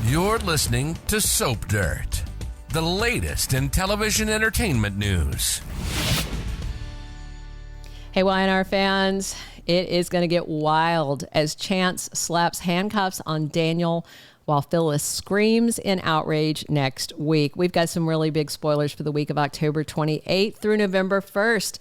You're listening to Soap Dirt, the latest in television entertainment news. Hey, YNR fans, it is going to get wild as Chance slaps handcuffs on Daniel while Phyllis screams in outrage next week. We've got some really big spoilers for the week of October 28th through November 1st.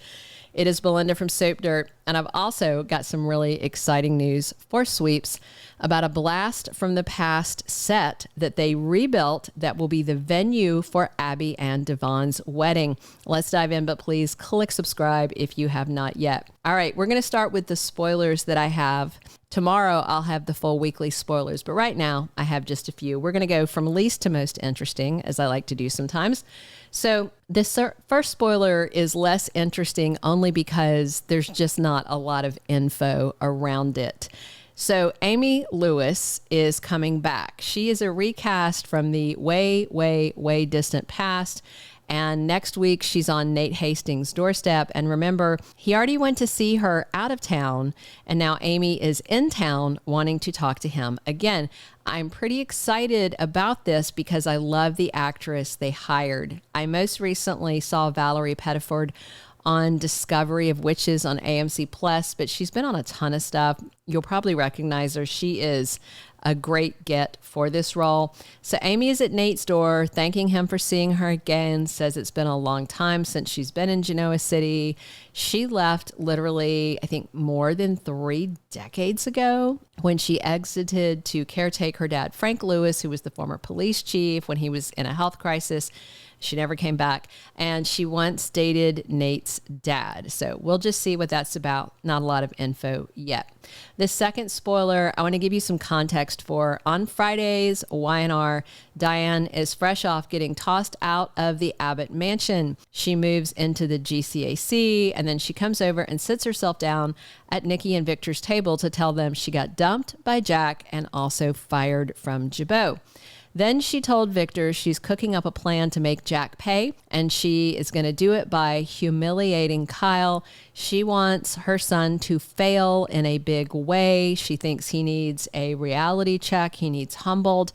It is Belinda from Soap Dirt, and I've also got some really exciting news for Sweeps about a blast from the past set that they rebuilt that will be the venue for Abby and Devon's wedding. Let's dive in, but please click subscribe if you have not yet. All right, we're going to start with the spoilers that I have. Tomorrow, I'll have the full weekly spoilers, but right now, I have just a few. We're going to go from least to most interesting, as I like to do sometimes. So this first spoiler is less interesting only because there's just not a lot of info around it. So Amy Lewis is coming back. She is a recast from the way, way, way distant past. And next week, she's on Nate Hastings' doorstep. And remember, he already went to see her out of town. And now Amy is in town wanting to talk to him again. I'm pretty excited about this because I love the actress they hired. I most recently saw Valarie Pettiford on Discovery of Witches on AMC Plus, but she's been on a ton of stuff. You'll probably recognize her. She is a great get for this role. So Amy is at Nate's door, thanking him for seeing her again, says it's been a long time since she's been in Genoa City. She left literally, I think, more than 3 decades ago when she exited to caretake her dad, Frank Lewis, who was the former police chief when he was in a health crisis. She never came back, and she once dated Nate's dad. So we'll just see what that's about. Not a lot of info yet. The second spoiler, I want to give you some context for. On Fridays, YNR, Diane is fresh off getting tossed out of the Abbott mansion. She moves into the GCAC, and then she comes over and sits herself down at Nikki and Victor's table to tell them she got dumped by Jack and also fired from Jabot. Then she told Victor she's cooking up a plan to make Jack pay, and she is going to do it by humiliating Kyle. She wants her son to fail in a big way. She thinks he needs a reality check. He needs humbled.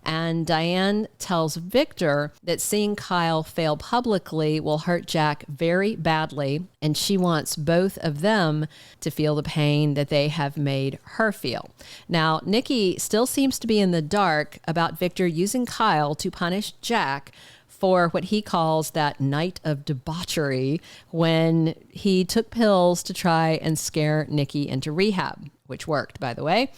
And Diane tells Victor that seeing Kyle fail publicly will hurt Jack very badly, and she wants both of them to feel the pain that they have made her feel. Now, Nikki still seems to be in the dark about Victor using Kyle to punish Jack for what he calls that night of debauchery when he took pills to try and scare Nikki into rehab, which worked, by the way.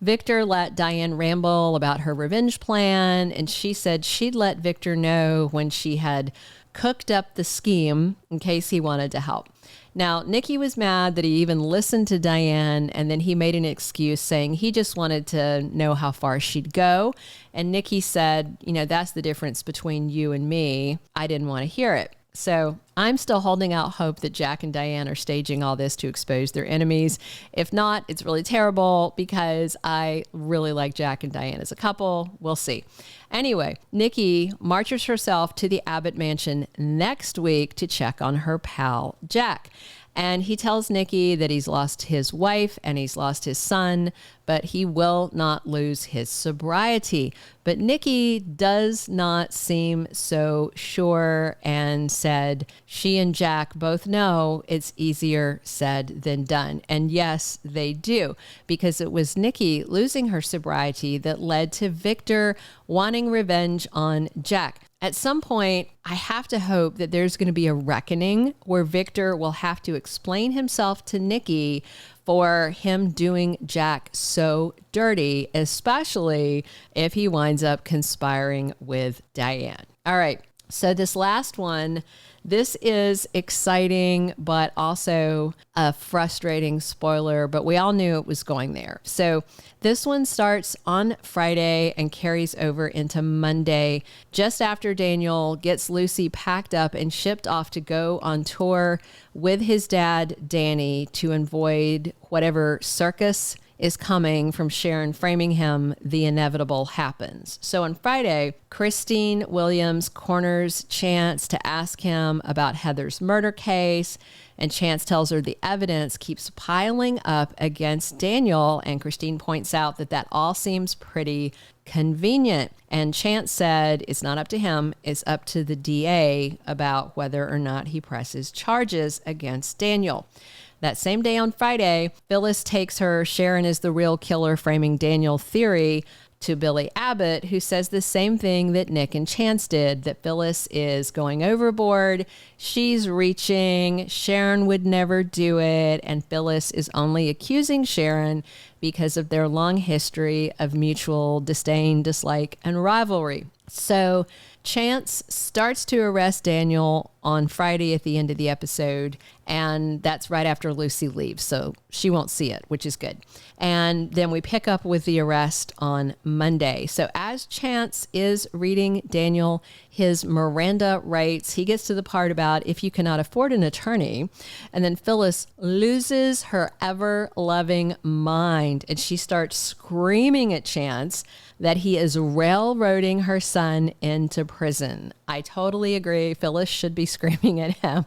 Victor let Diane ramble about her revenge plan, and she said she'd let Victor know when she had cooked up the scheme in case he wanted to help. Now, Nikki was mad that he even listened to Diane, and then he made an excuse saying he just wanted to know how far she'd go. And Nikki said, you know, that's the difference between you and me. I didn't want to hear it. So I'm still holding out hope that Jack and Diane are staging all this to expose their enemies. If not, it's really terrible because I really like Jack and Diane as a couple. We'll see. Anyway, Nikki marches herself to the Abbott mansion next week to check on her pal, Jack. And he tells Nikki that he's lost his wife and he's lost his son, but he will not lose his sobriety. But Nikki does not seem so sure and said she and Jack both know it's easier said than done. And yes, they do, because it was Nikki losing her sobriety that led to Victor wanting revenge on Jack. At some point, I have to hope that there's going to be a reckoning where Victor will have to explain himself to Nikki for him doing Jack so dirty, especially if he winds up conspiring with Diane. All right, so this last one, this is exciting, but also a frustrating spoiler, but we all knew it was going there. So this one starts on Friday and carries over into Monday, just after Daniel gets Lucy packed up and shipped off to go on tour with his dad, Danny, to avoid whatever circus is coming from Sharon framing him. The inevitable happens. So on Friday, Christine Williams corners Chance to ask him about Heather's murder case. And Chance tells her the evidence keeps piling up against Daniel, and Christine points out that all seems pretty convenient. And Chance said it's not up to him, it's up to the DA about whether or not he presses charges against Daniel. That same day on Friday, Phyllis takes her Sharon is the real killer framing Daniel theory to Billy Abbott, who says the same thing that Nick and Chance did, that Phyllis is going overboard, she's reaching, Sharon would never do it, and Phyllis is only accusing Sharon because of their long history of mutual disdain, dislike, and rivalry. So Chance starts to arrest Daniel on Friday at the end of the episode, and that's right after Lucy leaves, so she won't see it, which is good. And then we pick up with the arrest on Monday. So as Chance is reading Daniel his Miranda rights, he gets to the part about if you cannot afford an attorney, and then Phyllis loses her ever-loving mind, and she starts screaming at Chance that he is railroading her son into prison. I totally agree. Phyllis should be screaming at him,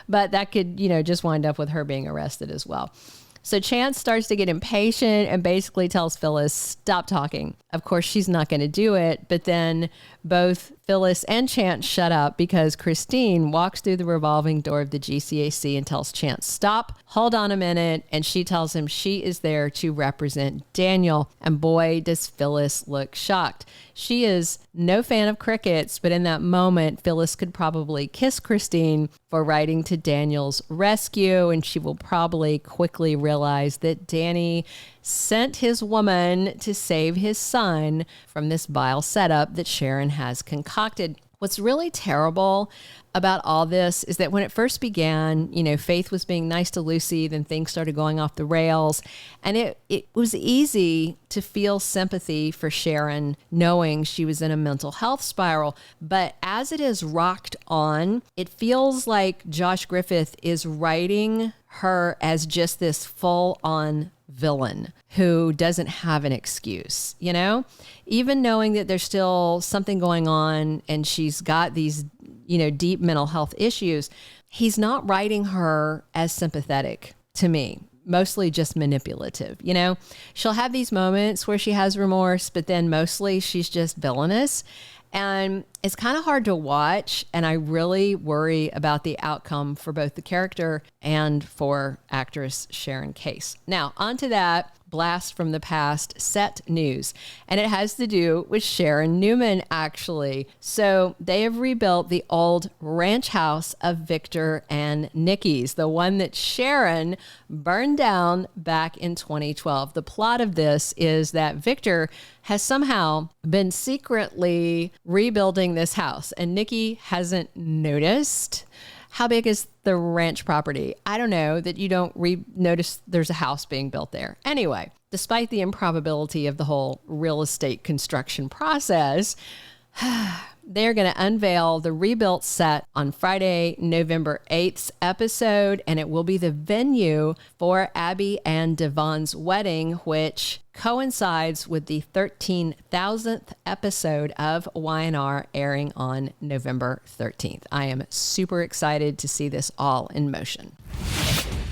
but that could, just wind up with her being arrested as well. So Chance starts to get impatient and basically tells Phyllis, stop talking. Of course, she's not going to do it, but then both Phyllis and Chance shut up because Christine walks through the revolving door of the GCAC and tells Chance, stop, hold on a minute. And she tells him she is there to represent Daniel. And boy, does Phyllis look shocked. She is no fan of crickets, but in that moment, Phyllis could probably kiss Christine for riding to Daniel's rescue. And she will probably quickly realize that Danny sent his woman to save his son from this vile setup that Sharon has concocted. What's really terrible about all this is that when it first began, Faith was being nice to Lucy, then things started going off the rails. And it was easy to feel sympathy for Sharon, knowing she was in a mental health spiral. But as it has rocked on, it feels like Josh Griffith is writing her as just this full-on villain who doesn't have an excuse, even knowing that there's still something going on and she's got these, deep mental health issues. He's not writing her as sympathetic to me, mostly just manipulative. She'll have these moments where she has remorse, but then mostly she's just villainous. And it's kind of hard to watch, and I really worry about the outcome for both the character and for actress Sharon Case. Now, on to that blast from the past set news, and it has to do with Sharon Newman, actually. So they have rebuilt the old ranch house of Victor and Nikki's, the one that Sharon burned down back in 2012. The plot of this is that Victor has somehow been secretly rebuilding this house, and Nikki hasn't noticed. How big is the ranch property? I don't know, that you don't notice there's a house being built there. Anyway, despite the improbability of the whole real estate construction process, they're going to unveil the rebuilt set on Friday, November 8th's episode, and it will be the venue for Abby and Devon's wedding, which coincides with the 13,000th episode of Y&R airing on November 13th. I am super excited to see this all in motion.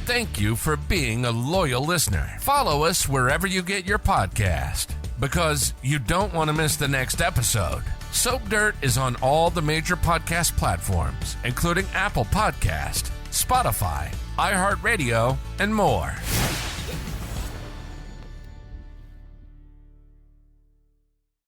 Thank you for being a loyal listener. Follow us wherever you get your podcast, because you don't want to miss the next episode. Soap Dirt is on all the major podcast platforms, including Apple Podcast, Spotify, iHeartRadio, and more.